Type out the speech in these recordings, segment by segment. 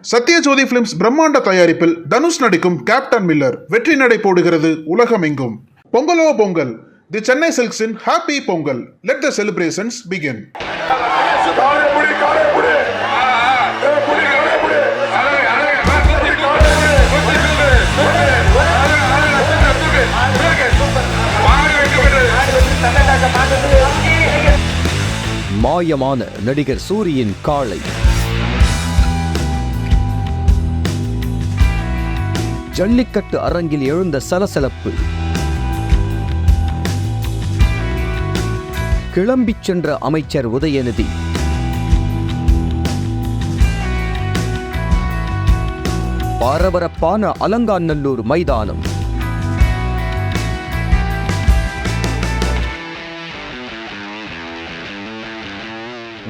Sathyajothi films பிரம்மாண்ட தயாரிப்பில் தனுஷ் நடிக்கும் கேப்டன் மில்லர் வெற்றி நடை போடுகிறது உலகமெங்கும். பொங்கலோ பொங்கல், தி சென்னை சில்க்ஸின் happy Pongal. Let the celebrations begin. மாயமான நடிகர் சூரியின் காளை. ஜல்லிக்கட்டு அரங்கில் எழுந்த சலசலப்பு. கிளம்பிச் சென்ற அமைச்சர் உதயநிதி. பரபரப்பான அலங்காநல்லூர் மைதானம்.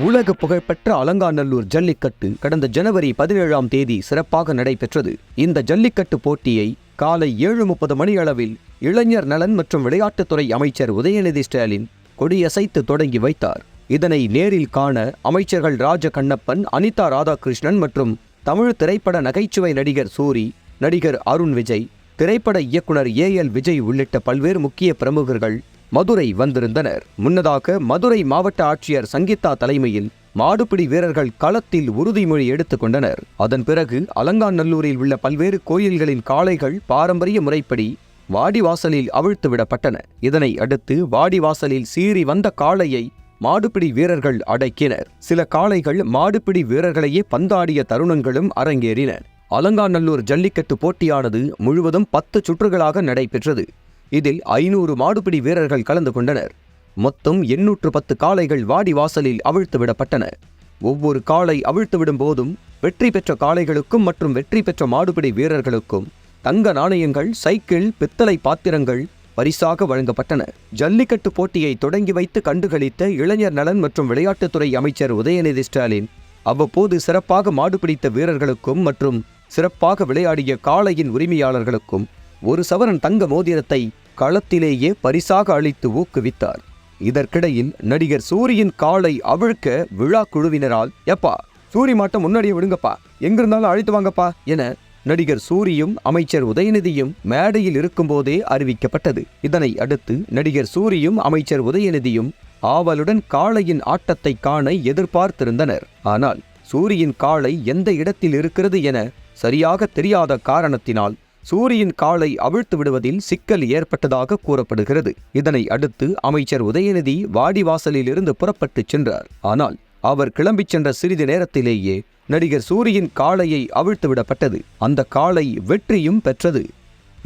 உலக புகழ்பெற்ற அலங்காநல்லூர் ஜல்லிக்கட்டு கடந்த ஜனவரி 17ஆம் தேதி சிறப்பாக நடைபெற்றது. இந்த ஜல்லிக்கட்டு போட்டியை காலை 7:30 மணியளவில் இளைஞர் நலன் மற்றும் விளையாட்டுத்துறை அமைச்சர் உதயநிதி ஸ்டாலின் கொடியசைத்து தொடங்கி வைத்தார். இதனை நேரில் காண அமைச்சர்கள் ராஜ கண்ணப்பன், அனிதா ராதாகிருஷ்ணன் மற்றும் தமிழ் திரைப்பட நகைச்சுவை நடிகர் சூரி, நடிகர் அருண் விஜய், திரைப்பட இயக்குனர் AL விஜய் உள்ளிட்ட பல்வேறு முக்கிய பிரமுகர்கள் மதுரை வந்திருந்தனர். முன்னதாக மதுரை மாவட்ட ஆட்சியர் சங்கீதா தலைமையில் மாடுபிடி வீரர்கள் களத்தில் உறுதிமொழி எடுத்துக் கொண்டனர். அதன் பிறகு அலங்காநல்லூரில் உள்ள பல்வேறு கோயில்களின் காளைகள் பாரம்பரிய முறைப்படி வாடிவாசலில் அவிழ்த்து விடப்பட்டன. இதனை அடுத்து வாடிவாசலில் சீறி வந்த காளையை மாடுபிடி வீரர்கள் அடக்கினர். சில காளைகள் மாடுபிடி வீரர்களையே பந்தாடிய தருணங்களும் அரங்கேறின. அலங்காநல்லூர் ஜல்லிக்கட்டு போட்டியானது முழுவதும் 10 சுற்றுகளாக நடைபெற்றது. இதில் 500 மாடுபிடி வீரர்கள் கலந்து கொண்டனர். மொத்தம் 810 காளைகள் வாடிவாசலில் அவிழ்த்து விடப்பட்டன. ஒவ்வொரு காளை அவிழ்த்துவிடும் போதும் வெற்றி பெற்ற காளைகளுக்கும் மற்றும் வெற்றி பெற்ற மாடுபிடி வீரர்களுக்கும் தங்க நாணயங்கள், சைக்கிள், பித்தளை பாத்திரங்கள் பரிசாக வழங்கப்பட்டன. ஜல்லிக்கட்டு போட்டியை தொடங்கி வைத்து கண்டுகளித்த இளைஞர் நலன் மற்றும் விளையாட்டுத்துறை அமைச்சர் உதயநிதி ஸ்டாலின் அவ்வப்போது சிறப்பாக மாடுபிடித்த வீரர்களுக்கும் மற்றும் சிறப்பாக விளையாடிய காளையின் உரிமையாளர்களுக்கும் 1 சவரன் தங்க மோதிரத்தை களத்திலேயே பரிசாக அளித்து ஊக்குவித்தார். இதற்கிடையில் நடிகர் சூரியின் காளை அவிழ்க்க விழா குழுவினரால் "எப்பா, சூரி மாட்டம் முன்னாடியே விடுங்கப்பா, எங்கிருந்தாலும் அழைத்து வாங்கப்பா" என நடிகர் சூரியும் அமைச்சர் உதயநிதியும் மேடையில் இருக்கும்போதே அறிவிக்கப்பட்டது. இதனை அடுத்து நடிகர் சூரியும் அமைச்சர் உதயநிதியும் ஆவலுடன் காளையின் ஆட்டத்தை காண எதிர்பார்த்திருந்தனர். ஆனால் சூரியின் காளை எந்த இடத்தில் இருக்கிறது என சரியாக தெரியாத காரணத்தினால் சூரியின் காளை அவிழ்த்து விடுவதில் சிக்கல் ஏற்பட்டதாக கூறப்படுகிறது. இதனை அடுத்து அமைச்சர் உதயநிதி வாடிவாசலில் இருந்து புறப்பட்டுச் சென்றார். ஆனால் அவர் கிளம்பிச் சென்ற சிறிது நேரத்திலேயே நடிகர் சூரியின் காளையை அவிழ்த்து விடப்பட்டது. அந்த காளை வெற்றியும் பெற்றது.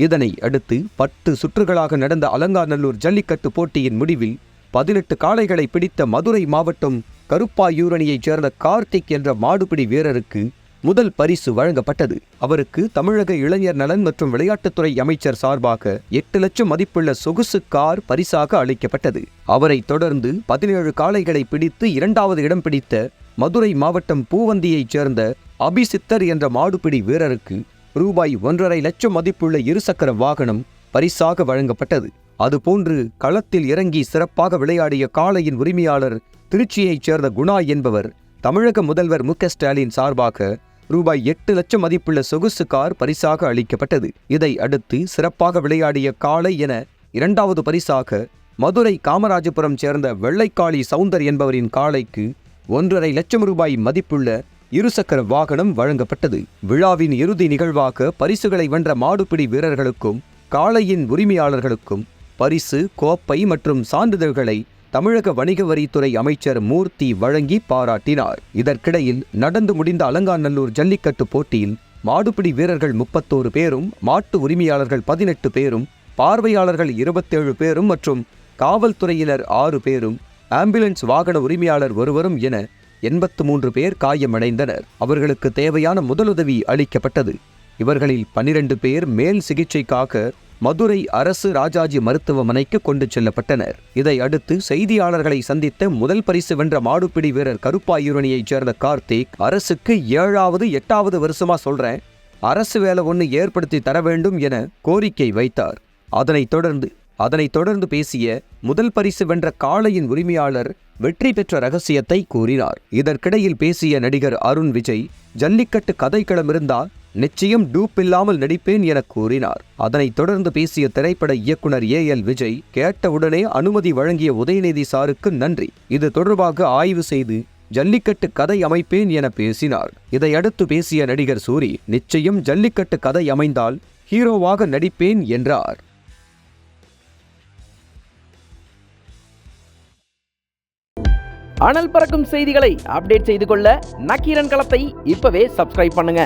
இதனை அடுத்து 10 சுற்றுகளாக நடந்த அலங்காநல்லூர் ஜல்லிக்கட்டு போட்டியின் முடிவில் 18 காளைகளை பிடித்த மதுரை மாவட்டம் கருப்பாயூரணியைச் சேர்ந்த கார்த்திக் என்ற மாடுபிடி வீரருக்கு முதல் பரிசு வழங்கப்பட்டது. அவருக்கு தமிழக இளைஞர் நலன் மற்றும் விளையாட்டுத்துறை அமைச்சர் சார்பாக 8 லட்சம் மதிப்புள்ள சொகுசு கார் பரிசாக அளிக்கப்பட்டது. அவரை தொடர்ந்து 17 காளைகளை பிடித்து 2வது இடம் பிடித்த மதுரை மாவட்டம் பூவந்தியைச் சேர்ந்த அபிசித்தர் என்ற மாடுபிடி வீரருக்கு ரூபாய் 1.5 லட்சம் மதிப்புள்ள இருசக்கர வாகனம் பரிசாக வழங்கப்பட்டது. அதுபோன்று களத்தில் இறங்கி சிறப்பாக விளையாடிய காளையின் உரிமையாளர் திருச்சியைச் சேர்ந்த குணா என்பவர் தமிழக முதல்வர் மு.க. ஸ்டாலின் சார்பாக ரூபாய் 8 லட்சம் மதிப்புள்ள சொகுசு கார் பரிசாக அளிக்கப்பட்டது. இதை அடுத்து சிறப்பாக விளையாடிய காளை என 2வது பரிசாக மதுரை காமராஜபுரம் சேர்ந்த வெள்ளைக்காளி சவுந்தர் என்பவரின் காளைக்கு 1.5 லட்சம் ரூபாய் மதிப்புள்ள இருசக்கர வாகனம் வழங்கப்பட்டது. விழாவின் இறுதி நிகழ்வாக பரிசுகளை வென்ற மாடுபிடி வீரர்களுக்கும் காளையின் உரிமையாளர்களுக்கும் பரிசு, கோப்பை மற்றும் சான்றிதழ்களை தமிழக வணிக வரித்துறை அமைச்சர் மூர்த்தி வழங்கி பாராட்டினார். இதற்கிடையில் நடந்து முடிந்த அலங்காநல்லூர் ஜல்லிக்கட்டு போட்டியில் மாடுபிடி வீரர்கள் 31 பேரும், மாட்டு உரிமையாளர்கள் 18 பேரும், பார்வையாளர்கள் 27 பேரும் மற்றும் காவல்துறையினர் 6 பேரும், ஆம்புலன்ஸ் வாகன உரிமையாளர் ஒருவரும் என 83 பேர் காயமடைந்தனர். அவர்களுக்கு தேவையான முதலுதவி அளிக்கப்பட்டது. இவர்களில் 12 பேர் மேல் சிகிச்சைக்காக மதுரை அரசு ராஜாஜி மருத்துவமனைக்கு கொண்டு செல்லப்பட்டனர். இதை அடுத்து செய்தியாளர்களை சந்தித்த முதல் பரிசு வென்ற மாடுபிடி வீரர் கருப்பாயூரணியைச் சேர்ந்த கார்த்திக், அரசுக்கு 7வது 8வது வருஷமா சொல்றேன், அரசு வேலை ஒன்று ஏற்படுத்தி தர வேண்டும் என கோரிக்கை வைத்தார். அதனைத் தொடர்ந்து அதனைத் தொடர்ந்து பேசிய முதல் பரிசு வென்ற காளையின் உரிமையாளர் வெற்றி பெற்ற ரகசியத்தை கூறினார். இதற்கிடையில் பேசிய நடிகர் அருண் விஜய், ஜல்லிக்கட்டு கதைக்களம் இருந்தால் நிச்சயம் டூப் இல்லாமல் நடிப்பேன் என கூறினார். அதனைத் தொடர்ந்து பேசிய திரைப்பட இயக்குனர் AL விஜய், கேட்டவுடனே அனுமதி வழங்கிய உதயநிதி சாருக்கு நன்றி, இது தொடர்பாக ஆய்வு செய்து ஜல்லிக்கட்டு கதை அமைப்பேன் என பேசினார். இதையடுத்து பேசிய நடிகர் சூரி, நிச்சயம் ஜல்லிக்கட்டு கதை அமைந்தால் ஹீரோவாக நடிப்பேன் என்றார். அனல் பறக்கும் செய்திகளை அப்டேட் செய்து கொள்ள நக்கீரன் களத்தை இப்பவே சப்ஸ்கிரைப் பண்ணுங்க.